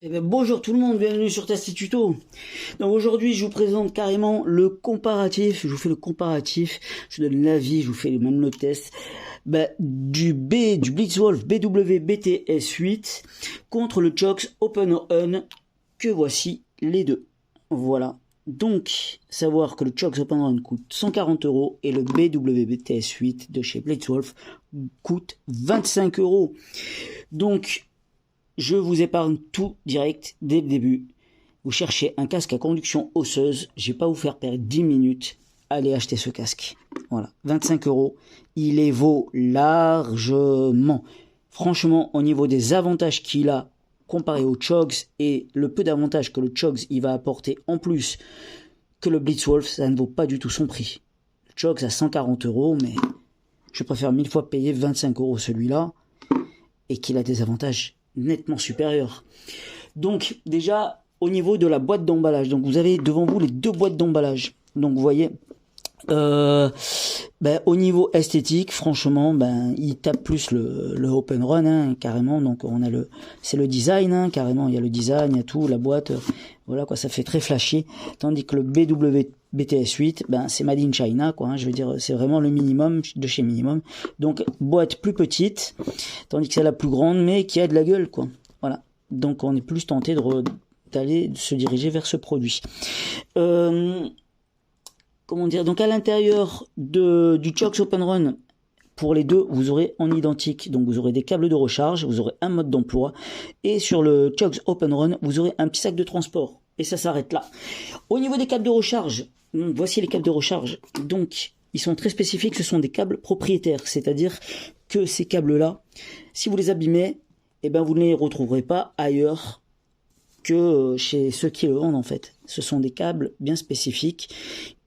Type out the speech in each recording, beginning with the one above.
Eh bien, bonjour tout le monde, bienvenue sur Tasty Tuto. Donc aujourd'hui je vous présente carrément le comparatif, je vous fais le comparatif, je vous donne l'avis, je vous fais même le test du Blitzwolf BW BTS 8 contre le Chox Open Run, que voici les deux. Voilà. Donc, savoir que le Chox Open Run coûte 140 € et le BW BTS 8 de chez Blitzwolf coûte 25 €. Donc, je vous épargne tout direct dès le début. Vous cherchez un casque à conduction osseuse, je vais pas vous faire perdre 10 minutes. Allez acheter ce casque. Voilà, 25 €. Il les vaut largement. Franchement, au niveau des avantages qu'il a comparé au Chogs et le peu d'avantages que le Chogs il va apporter en plus que le Blitzwolf, ça ne vaut pas du tout son prix. Le Chogs à 140 €, mais je préfère 1000 fois payer 25 € celui-là et qu'il a des avantages nettement supérieur. Donc déjà au niveau de la boîte d'emballage, donc vous avez devant vous les deux boîtes d'emballage. Donc vous voyez, au niveau esthétique, franchement, il tape plus le Open Run, hein, carrément. Donc on a c'est le design, hein, carrément. Il y a le design, il y a tout, la boîte, voilà quoi, ça fait très flashy. Tandis que le BW BTS 8, c'est made in China, quoi. Hein, je veux dire, c'est vraiment le minimum de chez minimum. Donc boîte plus petite, tandis que c'est la plus grande, mais qui a de la gueule, quoi. Voilà. Donc on est plus tenté d'aller se diriger vers ce produit. Comment dire, donc à l'intérieur du Chox Open Run, pour les deux, vous aurez en identique, donc vous aurez des câbles de recharge, vous aurez un mode d'emploi, et sur le Chox Open Run, vous aurez un petit sac de transport, et ça s'arrête là. Au niveau des câbles de recharge, voici les câbles de recharge, donc ils sont très spécifiques, ce sont des câbles propriétaires, c'est-à-dire que ces câbles-là, si vous les abîmez, vous ne les retrouverez pas ailleurs que chez ceux qui le vendent en fait. Ce sont des câbles bien spécifiques,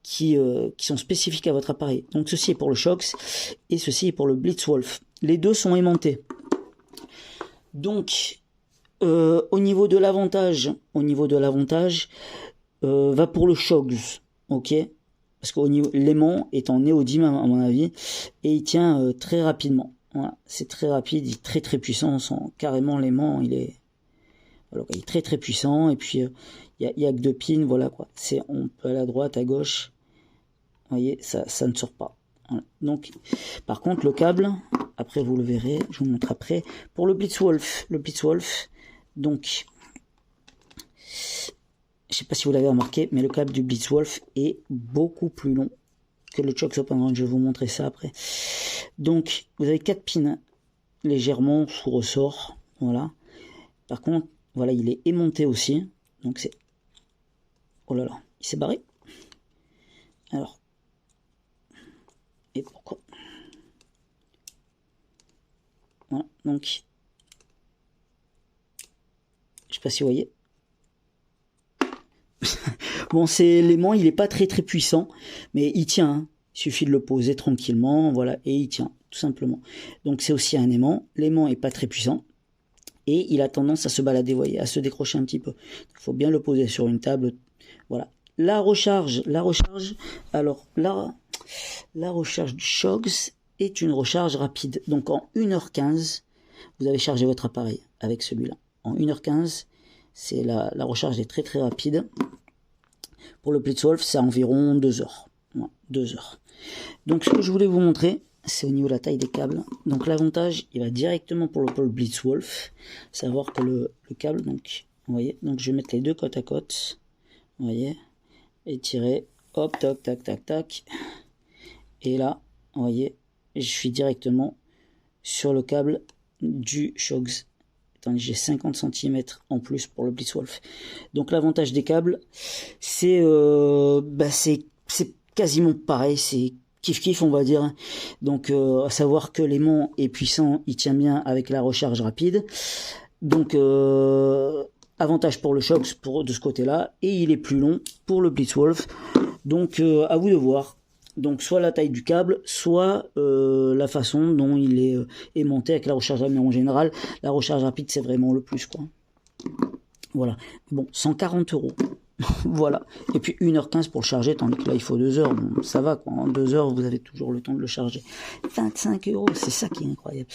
qui sont spécifiques à votre appareil. Donc ceci est pour le Chox et ceci est pour le Blitzwolf. Les deux sont aimantés. Donc au niveau de l'avantage, va pour le Chox, ok, parce qu'au niveau l'aimant est en néodyme à mon avis et il tient très rapidement. Voilà, c'est très rapide, il est très très puissant. Carrément l'aimant, il est très très puissant. Et puis il y a que deux pins, voilà quoi. On peut aller à droite, à gauche. Vous voyez, ça ne sort pas. Voilà. Donc, par contre, le câble, après vous le verrez, je vous montre après. Pour le Blitzwolf, donc, je sais pas si vous l'avez remarqué, mais le câble du Blitzwolf est beaucoup plus long que le Chox Open Run. Je vais vous montrer ça après. Donc, vous avez 4 pins légèrement sous ressort, voilà. Par contre, voilà, il est aimanté aussi. Donc c'est... Oh là là, il s'est barré. Alors. Et pourquoi? Voilà, donc. Je sais pas si vous voyez. Bon, c'est l'aimant, il est pas très très puissant, mais il tient. Hein. Il suffit de le poser tranquillement, voilà, et il tient, tout simplement. Donc c'est aussi un aimant. L'aimant est pas très puissant. Et il a tendance à se balader, vous voyez, à se décrocher un petit peu. Il faut bien le poser sur une table. Voilà. La recharge, alors la recharge du Chox est une recharge rapide. Donc en 1h15, vous avez chargé votre appareil avec celui-là. En 1h15, c'est la recharge est très très rapide. Pour le Blitzwolf, c'est environ 2 heures. Voilà, 2 heures. Donc ce que je voulais vous montrer, c'est au niveau de la taille des câbles. Donc l'avantage, il va directement pour le Blitzwolf. Savoir que le câble, donc, vous voyez, donc je vais mettre les deux côte à côte. Vous voyez, et tirer, hop, tac, tac, tac, tac. Et là, vous voyez, je suis directement sur le câble du Chox. Attendez, j'ai 50 cm en plus pour le Blitzwolf. Donc l'avantage des câbles, c'est quasiment pareil, c'est kiff on va dire. Donc à savoir que l'aimant est puissant, il tient bien avec la recharge rapide. Donc avantage pour le Chox de ce côté-là, et il est plus long pour le Blitzwolf. Donc à vous de voir. Donc soit la taille du câble, soit la façon dont il est aimanté avec la recharge rapide. Mais en général, la recharge rapide c'est vraiment le plus quoi. Voilà. Bon, 140 €. Voilà. Et puis 1h15 pour le charger, tandis que là il faut 2 heures. Bon, ça va quoi. En 2 heures, vous avez toujours le temps de le charger. 25 €, c'est ça qui est incroyable.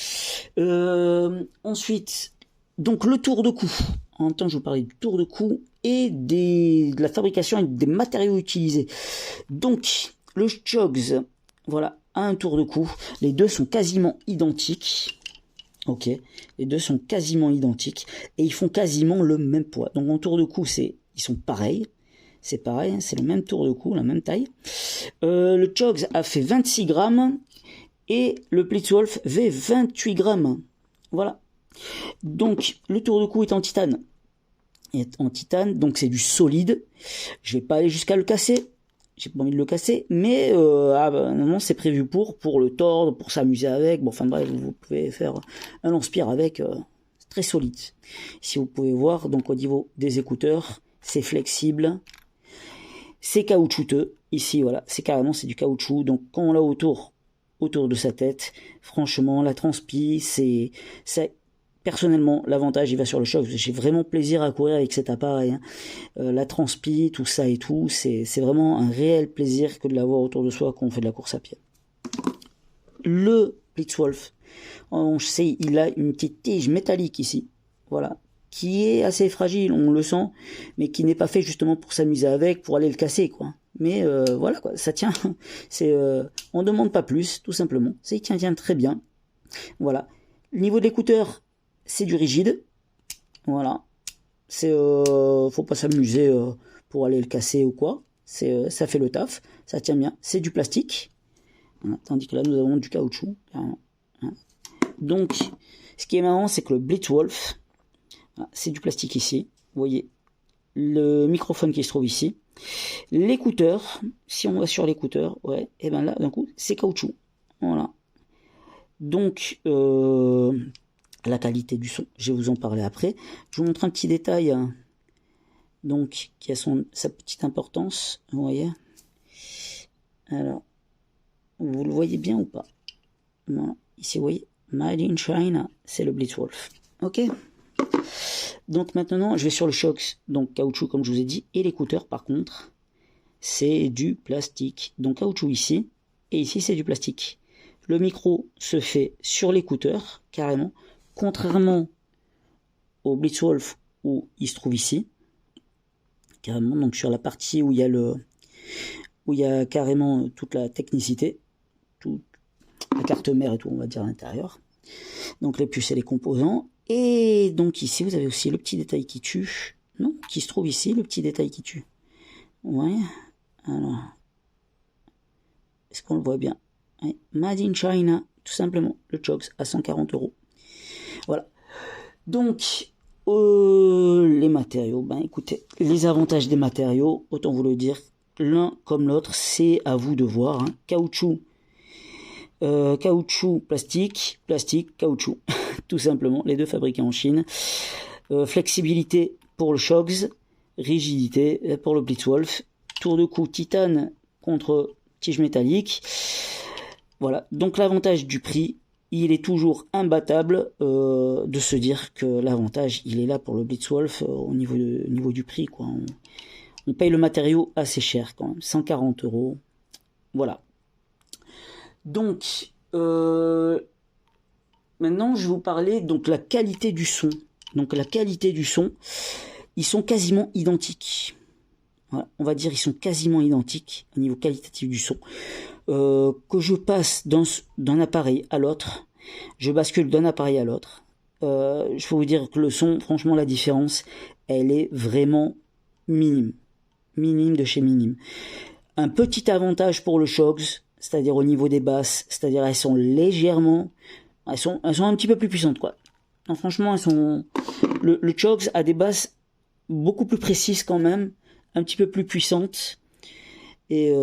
Ensuite, donc le tour de cou. En même temps, je vous parlais du tour de cou et de la fabrication et des matériaux utilisés. Donc, le Chogs, voilà, a un tour de cou. Les deux sont quasiment identiques. Ok, les deux sont quasiment identiques et ils font quasiment le même poids. Donc en tour de cou, ils sont pareils. C'est pareil, hein, c'est le même tour de cou, la même taille. Le Chogs a fait 26 grammes et le Blitzwolf fait 28 grammes. Voilà. Donc le tour de cou est en titane. Donc c'est du solide. Je vais pas aller jusqu'à le casser. J'ai pas envie de le casser, mais non, c'est prévu pour le tordre, pour s'amuser avec. Bon, enfin bref, vous pouvez faire un lance-pierre avec, c'est très solide. Si vous pouvez voir, donc au niveau des écouteurs, c'est flexible, c'est caoutchouteux. Ici, voilà, c'est du caoutchouc. Donc quand on l'a autour de sa tête, franchement, la transpi, c'est personnellement, l'avantage, il va sur le choc. J'ai vraiment plaisir à courir avec cet appareil. Hein. La transpi, tout ça et tout, c'est vraiment un réel plaisir que de l'avoir autour de soi quand on fait de la course à pied. Le Blitzwolf, on sait, il a une petite tige métallique ici, voilà, qui est assez fragile, on le sent, mais qui n'est pas fait justement pour s'amuser avec, pour aller le casser, quoi. Mais voilà, quoi, ça tient. On demande pas plus, tout simplement. Il tient très bien. Voilà. Le niveau de l'écouteur, c'est du rigide, voilà. Faut pas s'amuser pour aller le casser ou quoi. Ça fait le taf, ça tient bien. C'est du plastique, voilà. Tandis que là nous avons du caoutchouc. Hein. Donc, ce qui est marrant, c'est que le Blitzwolf, voilà, c'est du plastique ici. Vous voyez le microphone qui se trouve ici. L'écouteur, si on va sur l'écouteur, ouais, et ben là d'un coup c'est caoutchouc, voilà. Donc la qualité du son, je vais vous en parler après. Je vous montre un petit détail, hein, donc qui a sa petite importance, vous voyez. Alors, vous le voyez bien ou pas? Voilà. Ici, vous voyez, Made in China, c'est le Blitzwolf. Ok. Donc maintenant, je vais sur le Chogs, donc caoutchouc comme je vous ai dit, et l'écouteur par contre, c'est du plastique. Donc caoutchouc ici, et ici c'est du plastique. Le micro se fait sur l'écouteur, carrément, contrairement au Blitzwolf où il se trouve ici, carrément, donc sur la partie où il y a carrément toute la technicité, toute la carte mère et tout, on va dire à l'intérieur. Donc les puces et les composants. Et donc ici vous avez aussi le petit détail qui tue, non, qui se trouve ici, le petit détail qui tue. Ouais, alors, est-ce qu'on le voit bien? Ouais. Made in China, tout simplement, le Chogs à 140 €. Voilà. Donc, les matériaux, ben écoutez, les avantages des matériaux, autant vous le dire, l'un comme l'autre, c'est à vous de voir. Hein. Caoutchouc, plastique, caoutchouc, tout simplement, les deux fabriqués en Chine. Flexibilité pour le Chogs, rigidité pour le Blitzwolf, tour de cou titane contre tige métallique. Voilà, donc l'avantage du prix, il est toujours imbattable de se dire que l'avantage, il est là pour le Blitzwolf au niveau du prix, quoi. On paye le matériau assez cher quand même, 140 €. Voilà. Donc, maintenant, je vais vous parler donc la qualité du son. Donc la qualité du son, ils sont quasiment identiques. Voilà, on va dire ils sont quasiment identiques au niveau qualitatif du son. Que je passe d'un appareil à l'autre, je bascule d'un appareil à l'autre. Je peux vous dire que le son, franchement, la différence, elle est vraiment minime. Minime de chez minime. Un petit avantage pour le Chogs, c'est-à-dire au niveau des basses, c'est-à-dire elles sont un petit peu plus puissantes, quoi. Non, franchement, le Chogs a des basses beaucoup plus précises quand même, un petit peu plus puissantes, et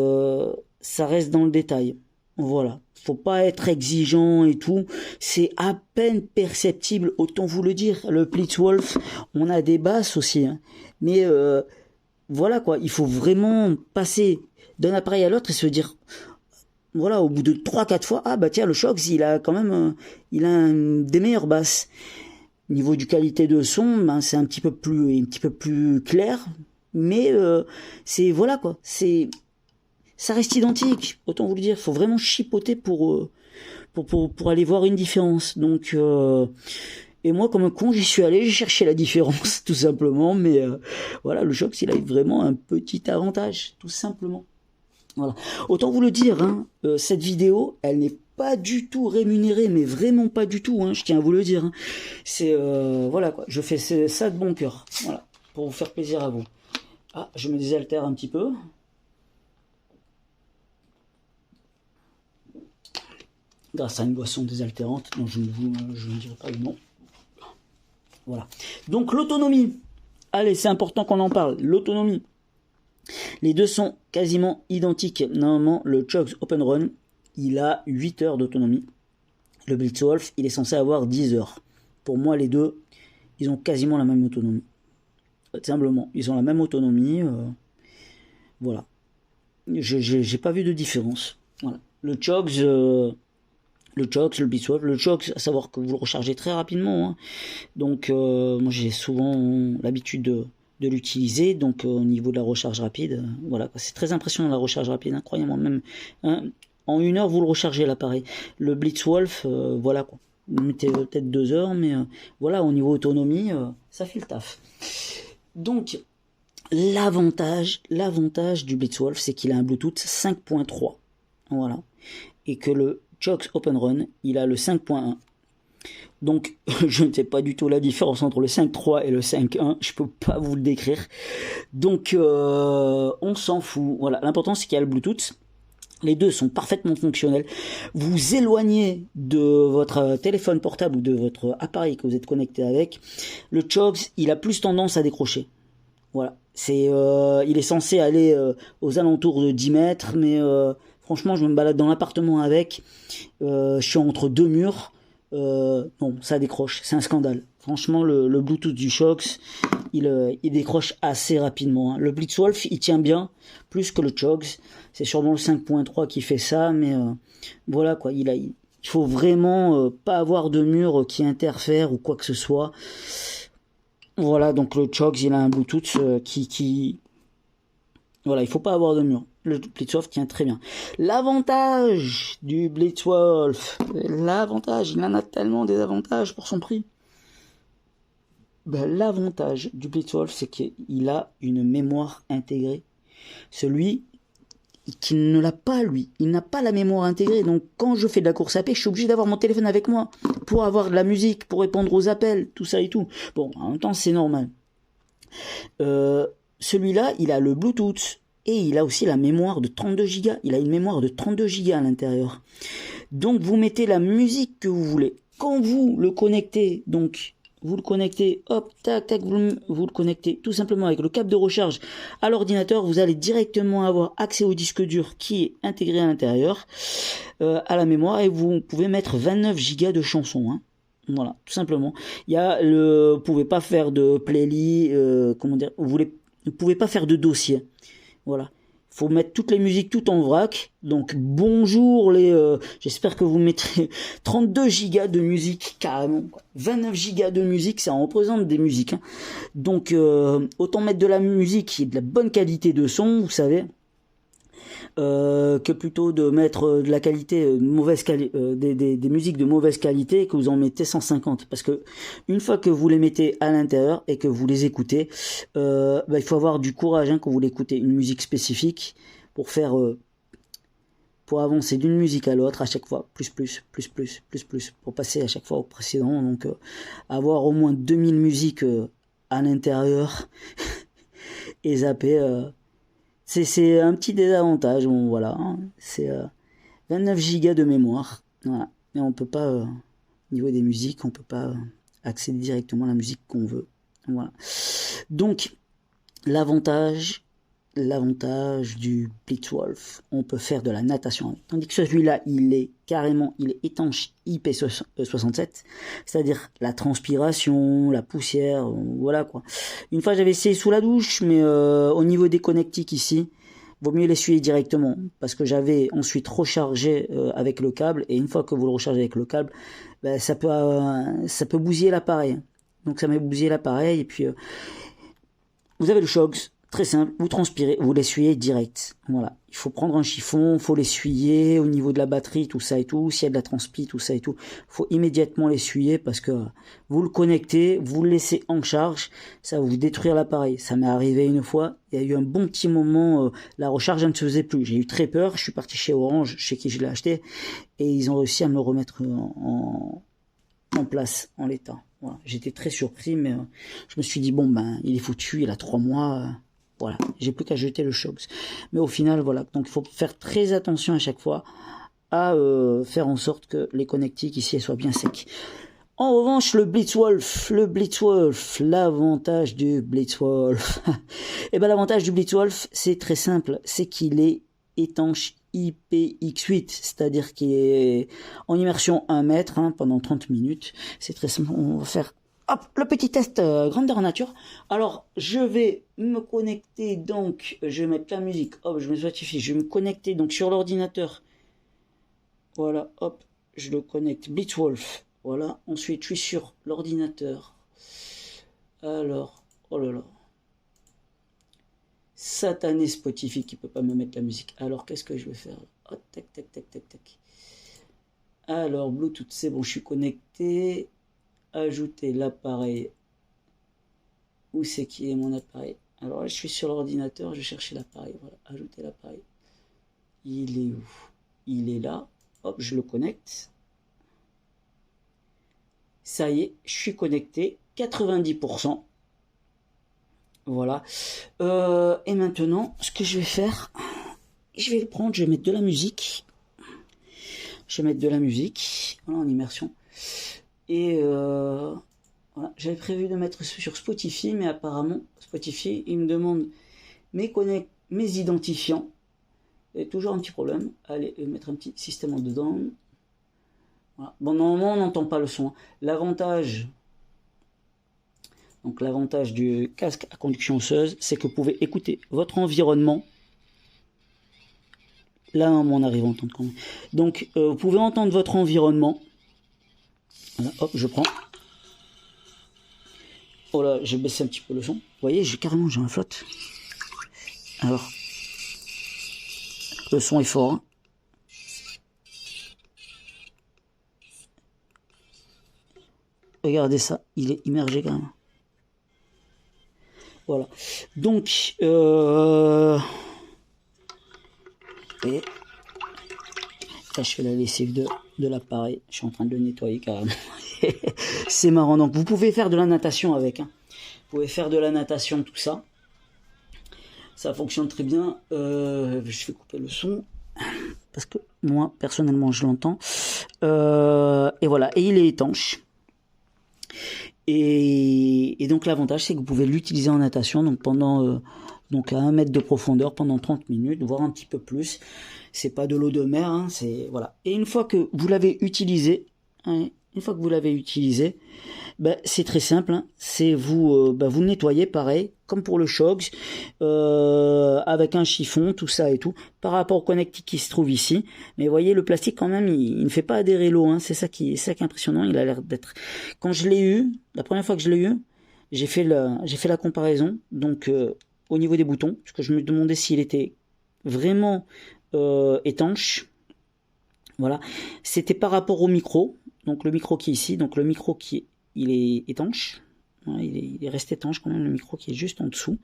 ça reste dans le détail. Voilà. Faut pas être exigeant et tout. C'est à peine perceptible, autant vous le dire. Le Blitzwolf, on a des basses aussi, hein. Mais voilà quoi, il faut vraiment passer d'un appareil à l'autre et se dire, voilà, au bout de 3-4 fois, ah bah tiens, le Chogs, il a quand même, des meilleures basses. Niveau du qualité de son, ben c'est un petit peu plus clair, mais c'est voilà quoi, ça reste identique, autant vous le dire. Faut vraiment chipoter pour aller voir une différence. Donc Et moi, comme un con, j'y suis allé, j'ai cherché la différence, tout simplement. Mais voilà, le Shox, il a vraiment un petit avantage, tout simplement. Voilà. Autant vous le dire, hein, cette vidéo, elle n'est pas du tout rémunérée, mais vraiment pas du tout, hein, je tiens à vous le dire. Hein. C'est, voilà quoi, je fais ça de bon cœur, voilà, pour vous faire plaisir à vous. Ah, je me désaltère un petit peu. Grâce à une boisson désaltérante, dont je ne dirai pas le nom. Voilà. Donc l'autonomie. Allez, c'est important qu'on en parle. L'autonomie. Les deux sont quasiment identiques. Normalement, le Chogs Open Run, il a 8 heures d'autonomie. Le Blitzwolf, il est censé avoir 10 heures. Pour moi, les deux, ils ont quasiment la même autonomie. Simplement, ils ont la même autonomie. Voilà. J'ai pas vu de différence. Voilà. Le Chogs, le Blitzwolf, le Chogs, à savoir que vous le rechargez très rapidement. Hein. Donc, moi, j'ai souvent l'habitude de l'utiliser, donc au niveau de la recharge rapide, voilà, c'est très impressionnant la recharge rapide, incroyablement, même hein, en 1 heure vous le rechargez l'appareil. Le Blitzwolf, voilà quoi, vous mettez peut-être 2 heures, mais voilà, au niveau autonomie, ça fait le taf. Donc l'avantage du Blitzwolf, c'est qu'il a un Bluetooth 5.3, voilà, et que le Chogs Open Run, il a le 5.1. Donc, je ne sais pas du tout la différence entre le 5.3 et le 5.1, je peux pas vous le décrire. Donc, on s'en fout. Voilà, l'important c'est qu'il y a le Bluetooth. Les deux sont parfaitement fonctionnels. Vous éloignez de votre téléphone portable ou de votre appareil que vous êtes connecté avec. Le Chogs, il a plus tendance à décrocher. Voilà, il est censé aller aux alentours de 10 mètres, mais franchement, je me balade dans l'appartement avec. Je suis entre deux murs. Non, ça décroche, c'est un scandale. Franchement, le Bluetooth du Shox, il décroche assez rapidement. Hein. Le Blitzwolf, il tient bien, plus que le Chogs. C'est sûrement le 5.3 qui fait ça, mais voilà quoi. Il faut vraiment pas avoir de mur qui interfère ou quoi que ce soit. Voilà, donc le Chogs, il a un Bluetooth qui... Voilà, il faut pas avoir de mur. Le Blitzwolf tient très bien. L'avantage du Blitzwolf, l'avantage, il en a tellement des avantages pour son prix. Ben, l'avantage du Blitzwolf, c'est qu'il a une mémoire intégrée. Celui qui ne l'a pas, lui, il n'a pas la mémoire intégrée. Donc quand je fais de la course à pied, je suis obligé d'avoir mon téléphone avec moi pour avoir de la musique, pour répondre aux appels, tout ça et tout. Bon, en même temps, c'est normal. Celui-là, il a le Bluetooth et il a aussi la mémoire de 32 Go. Il a une mémoire de 32 Go à l'intérieur. Donc, vous mettez la musique que vous voulez. Quand vous le connectez, donc, vous le connectez, hop, tac, tac, vous le connectez tout simplement avec le câble de recharge à l'ordinateur. Vous allez directement avoir accès au disque dur qui est intégré à l'intérieur, à la mémoire, et vous pouvez mettre 29 Go de chansons, hein. Voilà, tout simplement. Vous pouvez pas faire de playlist, comment dire, vous ne pouvez pas faire de dossier. Voilà. Faut mettre toutes les musiques tout en vrac. Donc bonjour j'espère que vous mettrez 32 gigas de musique carrément. 29 gigas de musique, ça représente des musiques. Hein. Donc autant mettre de la musique qui est de la bonne qualité de son, vous savez. Que plutôt de mettre de la qualité des musiques de mauvaise qualité, que vous en mettez 150, parce que une fois que vous les mettez à l'intérieur et que vous les écoutez, il faut avoir du courage quand vous l'écoutez, une musique spécifique pour faire pour avancer d'une musique à l'autre à chaque fois, plus, pour passer à chaque fois au précédent. Donc avoir au moins 2000 musiques à l'intérieur et zapper, c'est un petit désavantage. Bon, voilà, hein. C'est 29 gigas de mémoire. Voilà. Mais on peut pas, au niveau des musiques, on peut pas accéder directement à la musique qu'on veut. Voilà. Donc, l'avantage du Blitzwolf, on peut faire de la natation. Tandis que celui-là, il est étanche IP67, c'est-à-dire la transpiration, la poussière, voilà quoi. Une fois j'avais essayé sous la douche, mais au niveau des connectiques ici, vaut mieux l'essuyer directement, parce que j'avais ensuite rechargé avec le câble, et une fois que vous le rechargez avec le câble, ben, ça peut bousiller l'appareil. Donc ça m'a bousillé l'appareil, et puis vous avez le Shox, Très simple, vous transpirez, vous l'essuyez direct. Voilà, il faut prendre un chiffon, faut l'essuyer au niveau de la batterie, tout ça et tout. S'il y a de la transpi, tout ça et tout, faut immédiatement l'essuyer parce que vous le connectez, vous le laissez en charge, ça va vous détruire l'appareil. Ça m'est arrivé une fois, il y a eu un bon petit moment, la recharge ne se faisait plus. J'ai eu très peur, je suis parti chez Orange, chez qui je l'ai acheté, et ils ont réussi à me le remettre en place, en l'état. Voilà. J'étais très surpris, mais je me suis dit, bon, ben, il est foutu, il a 3 mois... voilà, j'ai plus qu'à jeter le Shox. Mais au final, voilà, donc il faut faire très attention à chaque fois à faire en sorte que les connectiques ici soient bien secs. En revanche, le Blitzwolf, l'avantage du Blitzwolf. Et ben l'avantage du Blitzwolf, c'est très simple, c'est qu'il est étanche IPX8, c'est-à-dire qu'il est en immersion 1 mètre pendant 30 minutes. C'est très simple, on va faire hop, le petit test grandeur nature. Alors, je vais me connecter, donc, je vais mettre la musique, hop, je me certifie, je vais me connecter donc sur l'ordinateur. Voilà, hop, je le connecte, Blitzwolf, voilà. Ensuite, je suis sur l'ordinateur. Alors, oh là là. Satané Spotify qui peut pas me mettre la musique. Alors, qu'est-ce que je vais faire? Oh, tac, tac, tac, tac, tac. Alors, Bluetooth, c'est bon, je suis connecté. Ajouter l'appareil. Où c'est qui est mon appareil? Alors là, je suis sur l'ordinateur, je vais chercher l'appareil. Voilà, ajouter l'appareil. Il est où? Il est là. Hop, je le connecte. Ça y est, je suis connecté. 90%. Voilà. Et maintenant, ce que je vais faire, je vais le prendre, je vais mettre de la musique. Je vais mettre de la musique. Voilà, en immersion. Et voilà, j'avais prévu de mettre sur Spotify, mais apparemment, Spotify, il me demande mes identifiants. Et toujours un petit problème. Allez, mettre un petit système en dedans. Voilà. Bon, normalement, on n'entend pas le son. L'avantage du casque à conduction osseuse, c'est que vous pouvez écouter votre environnement. Là, on arrive à entendre quand même. Donc, vous pouvez entendre votre environnement. Voilà, hop, je prends. Oh là, j'ai baissé un petit peu le son. Vous voyez, j'ai un flotte. Alors, le son est fort. Hein. Regardez ça, il est immergé quand même. Voilà. Donc, et là, je fais la lessive de l'appareil. Je suis en train de le nettoyer carrément. C'est marrant. Donc, vous pouvez faire de la natation avec. Hein. Vous pouvez faire de la natation, tout ça. Ça fonctionne très bien. Je vais couper le son. Parce que moi, personnellement, je l'entends. Et voilà. Et il est étanche. Et donc, l'avantage, c'est que vous pouvez l'utiliser en natation. Donc, pendant... donc à 1 mètre de profondeur pendant 30 minutes, voire un petit peu plus. C'est pas de l'eau de mer, hein, c'est voilà. Et une fois que vous l'avez utilisé, ben, c'est très simple. Hein, c'est vous le nettoyez pareil, comme pour le Shox, avec un chiffon, tout ça et tout. Par rapport au connectique qui se trouve ici, mais vous voyez le plastique quand même, il ne fait pas adhérer l'eau. Hein, c'est ça qui est impressionnant. Il a l'air d'être. Quand je l'ai eu, la première fois que je l'ai eu, j'ai fait la comparaison. Donc au niveau des boutons, parce que je me demandais s'il était vraiment étanche. Voilà, c'était par rapport au micro, donc le micro qui est ici, donc le micro il est étanche, voilà, il est resté étanche quand même, le micro qui est juste en dessous.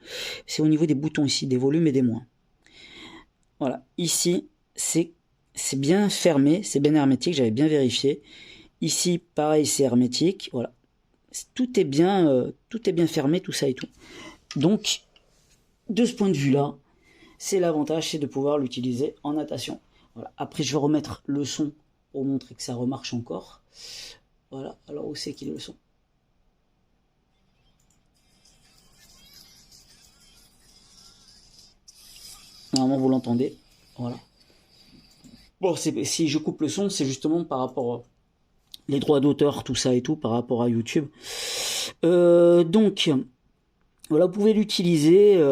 C'est au niveau des boutons ici, des volumes et des moins. Voilà, ici c'est bien fermé, c'est bien hermétique, j'avais bien vérifié. Ici pareil, c'est hermétique, voilà, tout est bien fermé, tout ça et tout. Donc de ce point de vue-là, c'est l'avantage, c'est de pouvoir l'utiliser en natation. Voilà. Après, je vais remettre le son pour montrer que ça remarche encore. Voilà. Alors, où c'est qu'il est le son? Normalement, vous l'entendez. Voilà. Bon, si je coupe le son, c'est justement par rapport les droits d'auteur, tout ça et tout, par rapport à YouTube. Donc, voilà, vous pouvez l'utiliser...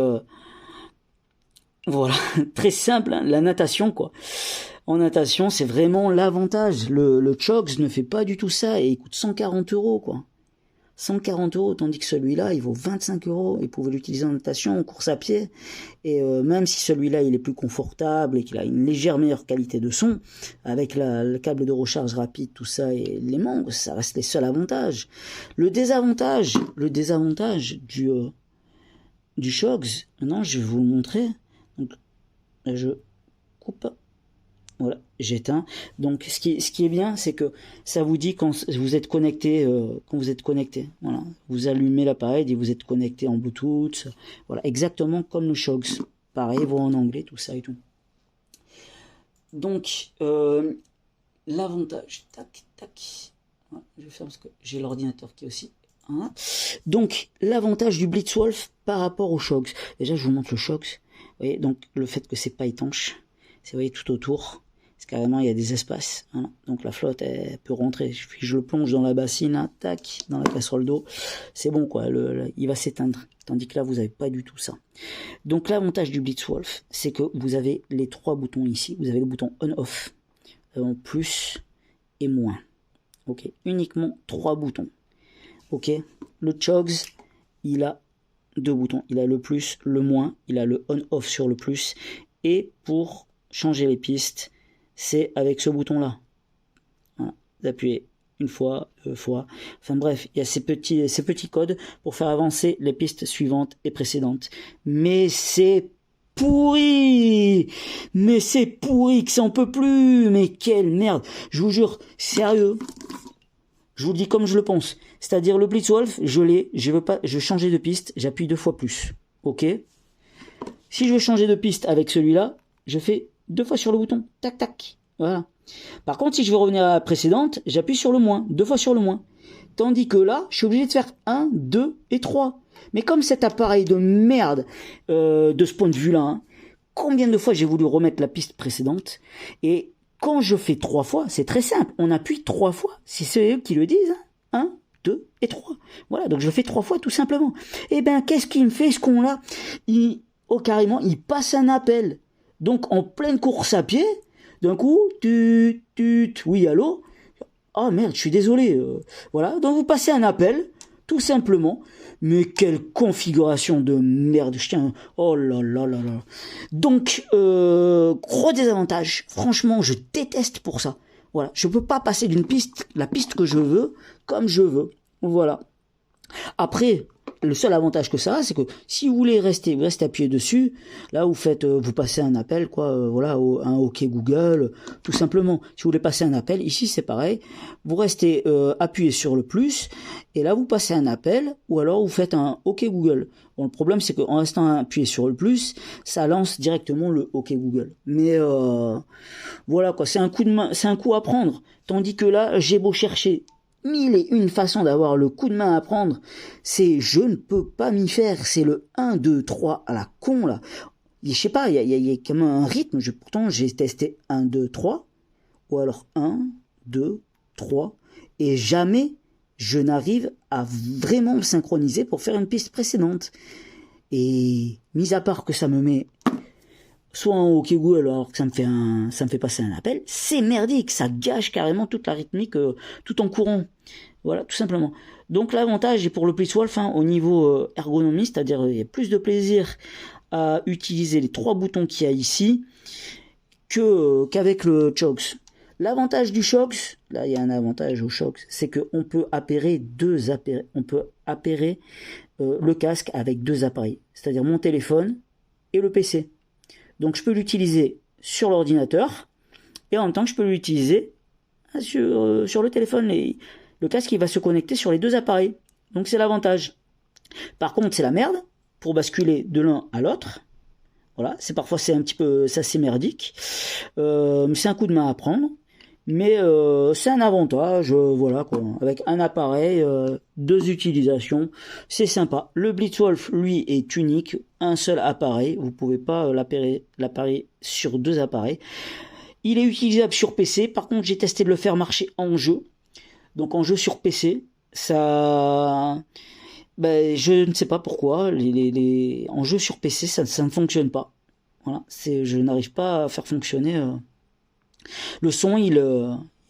voilà, très simple, hein, la natation quoi. En natation, c'est vraiment l'avantage. Le Shox ne fait pas du tout ça et il coûte 140 € quoi. 140 €, tandis que celui-là, il vaut 25 €. Vous pouvez l'utiliser en natation, en course à pied. Et même si celui-là, il est plus confortable et qu'il a une légère meilleure qualité de son, avec le câble de recharge rapide, tout ça, et l'aimant, ça reste les seuls avantages. Le désavantage du Shox, maintenant, je vais vous le montrer. Donc, là, je coupe. Voilà, j'éteins. Donc, ce qui est bien, c'est que ça vous dit quand vous êtes connecté, Voilà, vous allumez l'appareil et vous êtes connecté en Bluetooth. Voilà, exactement comme le Shox. Pareil, voix en anglais, tout ça et tout. Donc, l'avantage, tac, tac. Voilà, je vais faire parce que j'ai l'ordinateur qui est aussi. Voilà. Donc, l'avantage du Blitzwolf par rapport au Shox. Déjà, je vous montre le Shox. Vous voyez, donc le fait que c'est pas étanche. Vous voyez, tout autour. Carrément, il y a des espaces. Voilà. Donc la flotte, elle peut rentrer. Je le plonge dans la bassine, là, tac, dans la casserole d'eau. C'est bon, quoi. Il va s'éteindre. Tandis que là, vous n'avez pas du tout ça. Donc l'avantage du Blitzwolf, c'est que vous avez les 3 boutons ici. Vous avez le bouton on-off, plus et moins. Ok. Uniquement 3 boutons. Ok. Le Shox, il a 2 boutons. Il a le plus, le moins. Il a le on-off sur le plus. Et pour changer les pistes, c'est avec ce bouton-là. Voilà. Vous appuyez une fois, 2 fois. Enfin bref, il y a ces petits codes pour faire avancer les pistes suivantes et précédentes. Mais c'est pourri! Mais c'est pourri que ça en peut plus! Mais quelle merde! Je vous jure, sérieux. Je vous le dis comme je le pense. C'est-à-dire le Blitzwolf, je veux changer de piste, j'appuie 2 fois plus. Ok? Si je veux changer de piste avec celui-là, je fais 2 fois sur le bouton, tac tac, voilà. Par contre, si je veux revenir à la précédente, j'appuie sur le moins, 2 fois sur le moins. Tandis que là, je suis obligé de faire 1, 2 et 3. Mais comme cet appareil de merde, de ce point de vue-là, hein, combien de fois j'ai voulu remettre la piste précédente, et quand je fais 3 fois, c'est très simple, on appuie 3 fois, si c'est eux qui le disent, hein, 1, 2 et 3. Voilà, donc je fais 3 fois tout simplement. Et ben, qu'est-ce qu'il me fait ce con-là? Carrément, il passe un appel. Donc, en pleine course à pied, d'un coup, oui, allô? Ah merde, je suis désolé. Voilà, donc vous passez un appel, tout simplement. Mais quelle configuration de merde, je tiens. Oh là là là là. Donc, gros désavantage. Franchement, je déteste pour ça. Voilà, je peux pas passer la piste que je veux, comme je veux. Voilà. Après, le seul avantage que ça a, c'est que si vous restez appuyé dessus, là vous passez un appel, quoi, voilà, un OK Google, tout simplement. Si vous voulez passer un appel, ici c'est pareil, vous restez appuyé sur le plus, et là vous passez un appel, ou alors vous faites un OK Google. Bon, le problème c'est qu'en restant appuyé sur le plus, ça lance directement le OK Google. Mais voilà quoi, c'est un coup à prendre. Tandis que là, j'ai beau chercher 1001 façons d'avoir le coup de main à prendre, c'est je ne peux pas m'y faire, c'est le 1, 2, 3 à la con là. Je sais pas, il y a quand même un rythme, pourtant j'ai testé 1, 2, 3, ou alors 1, 2, 3, et jamais je n'arrive à vraiment me synchroniser pour faire une piste précédente. Et mis à part que ça me met soit en OK Google alors que ça me fait passer un appel, c'est merdique, ça gâche carrément toute la rythmique tout en courant. Voilà, tout simplement. Donc l'avantage est pour le Blitzwolf au niveau ergonomie, c'est-à-dire il y a plus de plaisir à utiliser les 3 boutons qu'il y a ici qu'avec le Shox. L'avantage du Shox, là il y a un avantage au Shox, c'est qu'on peut appairer le casque avec 2 appareils, c'est-à-dire mon téléphone et le PC. Donc je peux l'utiliser sur l'ordinateur et en même temps je peux l'utiliser sur le téléphone. Le casque il va se connecter sur les 2 appareils. Donc c'est l'avantage. Par contre c'est la merde pour basculer de l'un à l'autre. Voilà, parfois c'est un petit peu c'est merdique. C'est un coup de main à prendre. Mais c'est un avantage, voilà quoi. Avec un appareil, 2 utilisations, c'est sympa. Le Blitzwolf, lui, est unique, un seul appareil. Vous pouvez pas l'appairer sur 2 appareils. Il est utilisable sur PC. Par contre, j'ai testé de le faire marcher en jeu. Donc en jeu sur PC, ça, je ne sais pas pourquoi. En jeu sur PC, ça ne fonctionne pas. Voilà, je n'arrive pas à faire fonctionner. Le son, il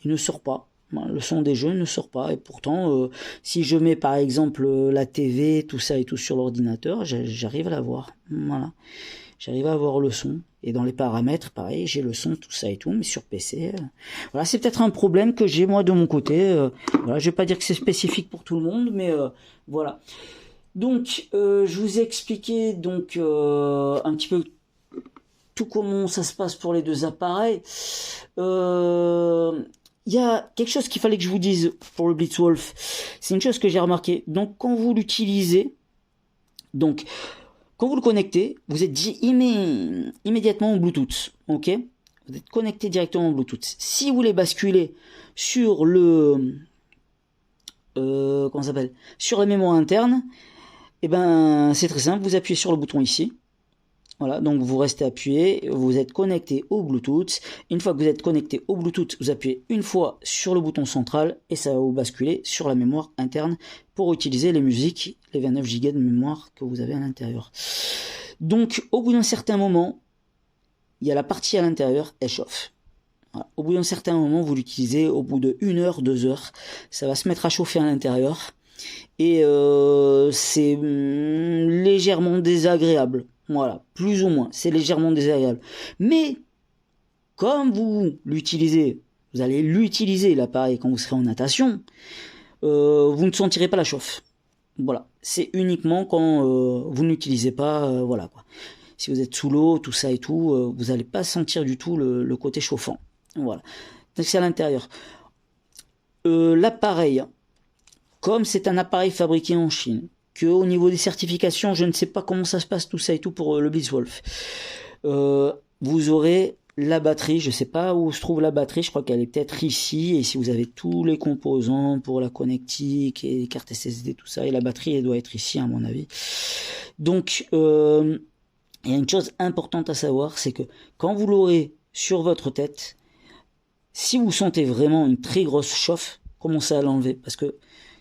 ne sort pas. Voilà, le son des jeux ne sort pas. Et pourtant, si je mets par exemple la TV, tout ça et tout sur l'ordinateur, j'arrive à l'avoir. Voilà. J'arrive à avoir le son. Et dans les paramètres, pareil, j'ai le son, tout ça et tout, mais sur PC, voilà, c'est peut-être un problème que j'ai moi de mon côté. Voilà, je vais pas dire que c'est spécifique pour tout le monde, mais voilà. Donc, je vous ai expliqué donc un petit peu tout comment ça se passe pour les deux appareils. Il y a quelque chose qu'il fallait que je vous dise pour le Blitzwolf. C'est une chose que j'ai remarqué. Donc, quand vous l'utilisez, donc quand vous le connectez, vous êtes immédiatement en Bluetooth, ok? Vous êtes connecté directement en Bluetooth. Si vous voulez basculer sur le, comment ça s'appelle, sur la mémoire interne, eh ben c'est très simple. Vous appuyez sur le bouton ici. Voilà, donc vous restez appuyé, vous êtes connecté au Bluetooth. Une fois que vous êtes connecté au Bluetooth, vous appuyez une fois sur le bouton central et ça va vous basculer sur la mémoire interne pour utiliser les musiques, les 29 Go de mémoire que vous avez à l'intérieur. Donc, au bout d'un certain moment, il y a la partie à l'intérieur, elle chauffe. Voilà. Au bout d'un certain moment, vous l'utilisez, au bout de 1 heure, 2 heures, ça va se mettre à chauffer à l'intérieur et c'est légèrement désagréable. Voilà, plus ou moins, c'est légèrement désagréable. Mais, comme vous l'utilisez, vous allez l'utiliser l'appareil quand vous serez en natation, vous ne sentirez pas la chauffe. Voilà, c'est uniquement quand vous n'utilisez pas, voilà quoi. Si vous êtes sous l'eau, tout ça et tout, vous n'allez pas sentir du tout le côté chauffant. Voilà, donc c'est à l'intérieur. L'appareil, comme c'est un appareil fabriqué en Chine, que au niveau des certifications, je ne sais pas comment ça se passe tout ça et tout pour le Blitzwolf. Vous aurez la batterie, je sais pas où se trouve la batterie, je crois qu'elle est peut-être ici, et si vous avez tous les composants pour la connectique et les cartes SSD, tout ça, et la batterie elle doit être ici à mon avis. Donc il y a une chose importante à savoir, c'est que quand vous l'aurez sur votre tête, si vous sentez vraiment une très grosse chauffe, commencez à l'enlever, parce que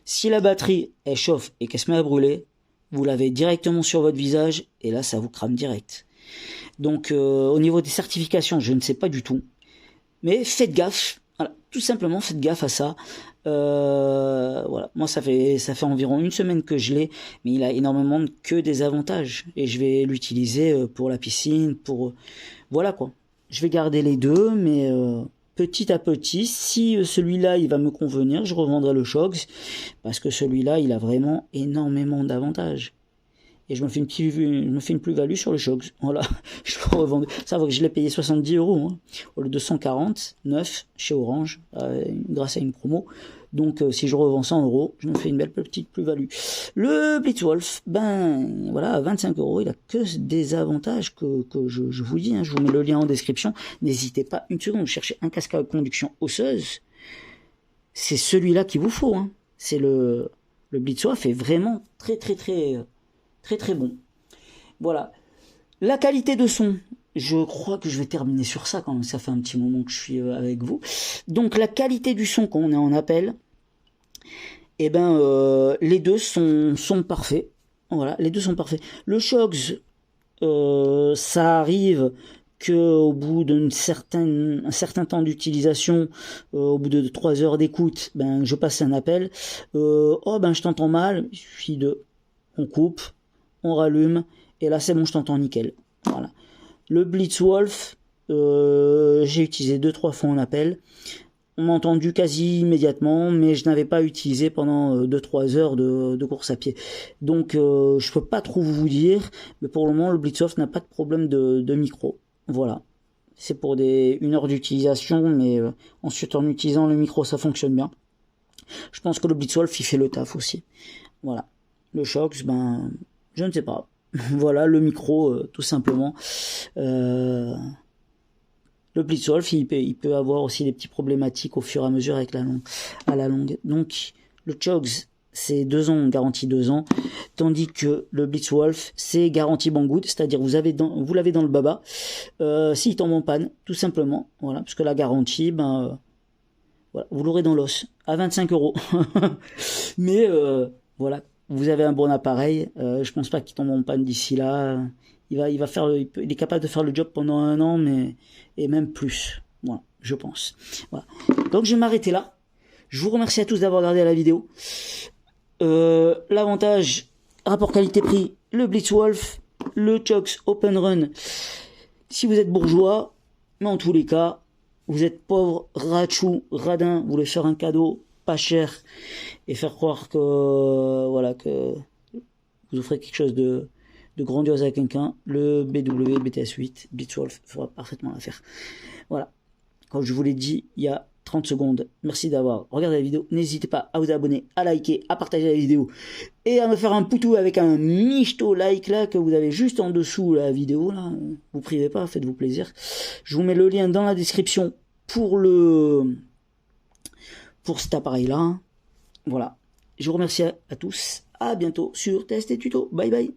si la batterie elle chauffe et qu'elle se met à brûler, vous l'avez directement sur votre visage et là ça vous crame direct. Donc au niveau des certifications, je ne sais pas du tout, mais faites gaffe. Voilà, tout simplement faites gaffe à ça. Voilà, moi ça fait environ 1 semaine que je l'ai, mais il a énormément que des avantages et je vais l'utiliser pour la piscine, pour voilà quoi. Je vais garder les deux, mais petit à petit, si celui-là il va me convenir, je revendrai le Shox parce que celui-là il a vraiment énormément d'avantages. Et je me fais une plus-value sur le Shox. Voilà, je le revends. Ça va que je l'ai payé 70 €, hein, au lieu de 149 chez Orange, grâce à une promo. Donc si je revends 100 €, je me fais une belle petite plus-value. Le Blitzwolf, ben voilà, à 25 €, il a que des avantages que je vous dis, hein, je vous mets le lien en description. N'hésitez pas une seconde, vous cherchez un casque à conduction osseuse, c'est celui-là qu'il vous faut. Hein. C'est le Blitzwolf est vraiment très bon. Voilà. La qualité de son, je crois que je vais terminer sur ça quand même, ça fait un petit moment que je suis avec vous. Donc la qualité du son quand on est en appel, eh ben les deux sont parfaits. Voilà, les deux sont parfaits. Le Shox, ça arrive que au bout un certain temps d'utilisation, au bout de 3 heures d'écoute, ben je passe un appel. Oh ben je t'entends mal, il suffit on coupe, on rallume, et là c'est bon, je t'entends nickel. Voilà. Le Blitzwolf, j'ai utilisé 2-3 fois en appel. On m'a entendu quasi immédiatement, mais je n'avais pas utilisé pendant 2-3 heures de course à pied. Donc je peux pas trop vous dire, mais pour le moment le Blitzwolf n'a pas de problème de micro. Voilà. C'est pour 1 heure d'utilisation, mais ensuite en utilisant le micro ça fonctionne bien. Je pense que le Blitzwolf il fait le taf aussi. Voilà. Le Shox, ben je ne sais pas. Voilà, le micro, tout simplement. Le Blitzwolf, il peut avoir aussi des petites problématiques au fur et à mesure avec à la longue. Donc, le Shox, c'est 2 ans, garantie 2 ans. Tandis que le Blitzwolf, c'est garantie Banggood, c'est-à-dire vous l'avez dans le baba. S'il tombe en panne, tout simplement. Voilà, parce que la garantie, ben, voilà, vous l'aurez dans l'os, à 25 €. Mais, voilà. Vous avez un bon appareil, je pense pas qu'il tombe en panne d'ici là. Il est capable de faire le job pendant 1 an, et même plus. Voilà, je pense. Voilà. Donc je vais m'arrêter là. Je vous remercie à tous d'avoir regardé la vidéo. L'avantage, rapport qualité-prix, le Blitzwolf, le Chox Open Run, si vous êtes bourgeois, mais en tous les cas, vous êtes pauvre, rachou, radin, vous voulez faire un cadeau pas cher et faire croire que, voilà, que vous offrez quelque chose de grandiose à quelqu'un, le BW BTS 8 Blitzwolf fera parfaitement l'affaire. Voilà, comme je vous l'ai dit il y a 30 secondes, merci d'avoir regardé la vidéo, n'hésitez pas à vous abonner, à liker, à partager la vidéo et à me faire un poutou avec un michto like là que vous avez juste en dessous la vidéo là, vous privez pas, faites-vous plaisir. Je vous mets le lien dans la description pour cet appareil là. Voilà, je vous remercie à tous, à bientôt sur Test et Tuto, bye bye.